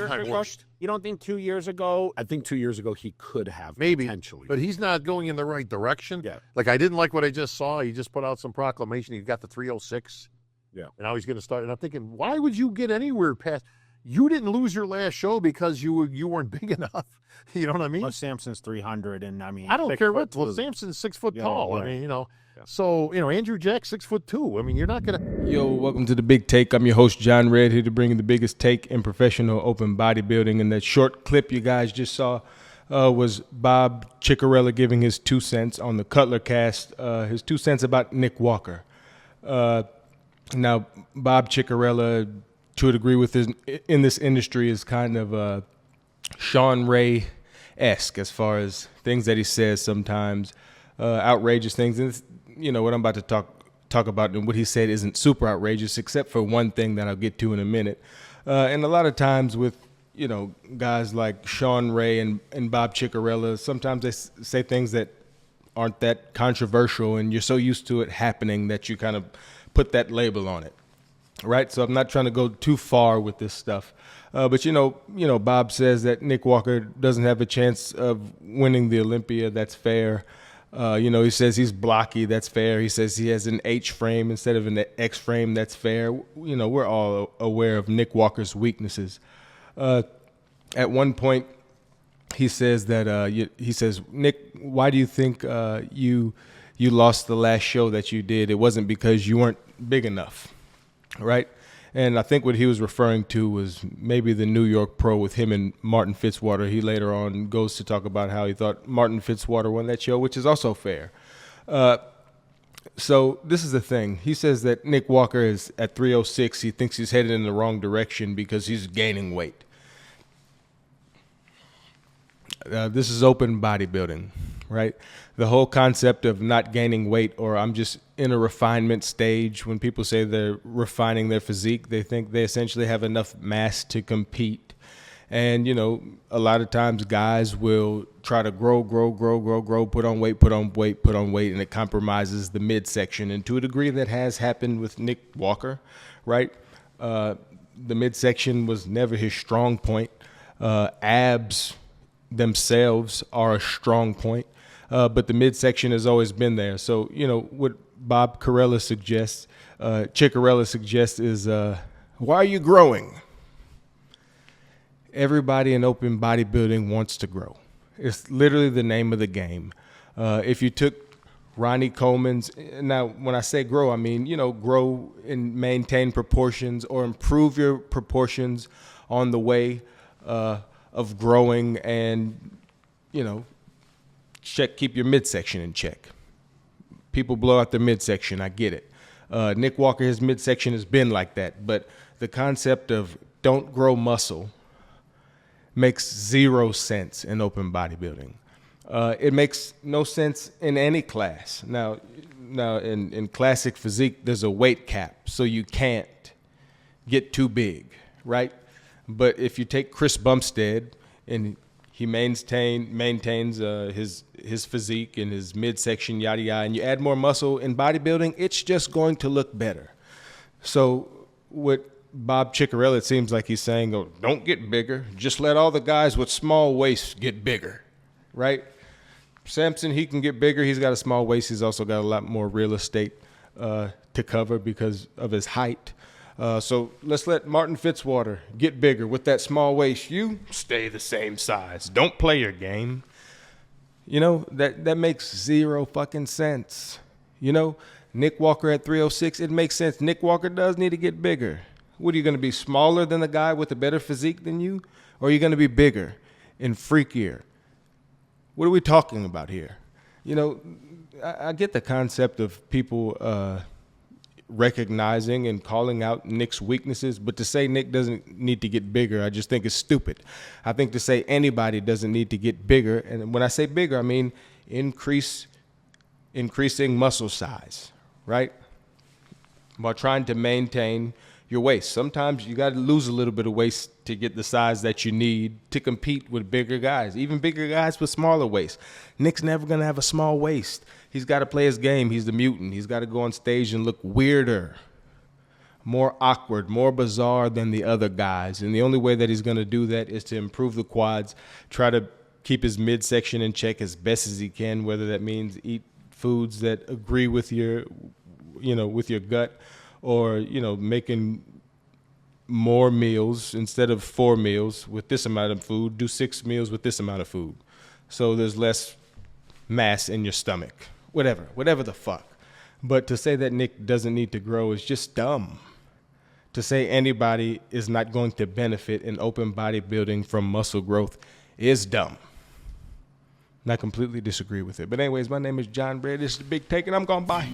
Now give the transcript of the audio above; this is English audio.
Washed. You don't think 2 years ago? I think 2 years ago he could have Maybe, potentially. but he's not going in the right direction. Yeah. Like, I didn't like what I just saw. He just put out some proclamation. He got the 306. Yeah. And now he's going to start. And I'm thinking, why would you get anywhere past? You didn't lose your last show because you weren't big enough. You know what I mean? Well, Samson's 300, and I mean, I don't care what. Well, was- Samson's 6 foot tall. right. I mean, So, Andrew Jack's 6'2". I mean, you're not going to. Yo, welcome to The Big Take. I'm your host, John Red, here to bring you the biggest take in professional open bodybuilding. And that short clip you guys just saw was Bob Cicherillo giving his 2 cents on the Cutler cast, his 2 cents about Nick Walker. Now, Bob Cicherillo, to a degree in this industry, is kind of Sean Ray-esque as far as things that he says sometimes, outrageous things. And what I'm about to talk about and what he said isn't super outrageous, except for one thing that I'll get to in a minute. And a lot of times with, guys like Sean Ray and Bob Cicherillo, sometimes they say things that aren't that controversial, and you're so used to it happening that you kind of put that label on it, right? So I'm not trying to go too far with this stuff. But Bob says that Nick Walker doesn't have a chance of winning the Olympia. That's fair. He says he's blocky. That's fair. He says he has an H frame instead of an X frame. That's fair. We're all aware of Nick Walker's weaknesses. At one point, he says that Nick, why do you think you lost the last show that you did? It wasn't because you weren't big enough, right? And I think what he was referring to was maybe the New York Pro with him and Martin Fitzwater. He later on goes to talk about how he thought Martin Fitzwater won that show, which is also fair. So this is the thing. He says that Nick Walker is at 306. He thinks he's headed in the wrong direction because he's gaining weight. This is open bodybuilding, right? The whole concept of not gaining weight, or I'm just in a refinement stage. When people say they're refining their physique, they think they essentially have enough mass to compete. And, a lot of times guys will try to grow, put on weight, and it compromises the midsection. And to a degree that has happened with Nick Walker, right? The midsection was never his strong point. Abs themselves are a strong point. But the midsection has always been there. So, what Bob Cicherillo suggests is, why are you growing? Everybody in open bodybuilding wants to grow. It's literally the name of the game. If you took Ronnie Coleman's, now when I say grow, I mean, grow and maintain proportions or improve your proportions on the way of growing and, keep your midsection in check. People blow out their midsection. I get it. Nick Walker, his midsection has been like that. But the concept of don't grow muscle makes zero sense in open bodybuilding. It makes no sense in any class. Now in classic physique, there's a weight cap, so you can't get too big, right? But if you take Chris Bumstead and he maintains his physique and his midsection, yada yada, and you add more muscle in bodybuilding, it's just going to look better. So what Bob Cicherillo, it seems like he's saying, don't get bigger, just let all the guys with small waists get bigger, right? Samson, he can get bigger. He's got a small waist. He's also got a lot more real estate to cover because of his height. So let's let Martin Fitzwater get bigger with that small waist. You stay the same size. Don't play your game. That makes zero fucking sense. Nick Walker at 306, it makes sense. Nick Walker does need to get bigger. What, are you going to be smaller than the guy with a better physique than you? Or are you going to be bigger and freakier? What are we talking about here? I get the concept of people recognizing and calling out Nick's weaknesses, but to say Nick doesn't need to get bigger, I just think is stupid. I think to say anybody doesn't need to get bigger, and when I say bigger, I mean increasing muscle size, right? While trying to maintain your waist. Sometimes you got to lose a little bit of waist to get the size that you need to compete with bigger guys, even bigger guys with smaller waist. Nick's never going to have a small waist. He's got to play his game. He's the mutant. He's got to go on stage and look weirder, more awkward, more bizarre than the other guys. And the only way that he's going to do that is to improve the quads, try to keep his midsection in check as best as he can, whether that means eat foods that agree with your, with your gut, or, making more meals instead of 4 meals with this amount of food, do 6 meals with this amount of food. So there's less mass in your stomach, whatever the fuck. But to say that Nick doesn't need to grow is just dumb. To say anybody is not going to benefit in open bodybuilding from muscle growth is dumb. And I completely disagree with it. But anyways, my name is John Bray. This is The Big Take, and I'm going bye.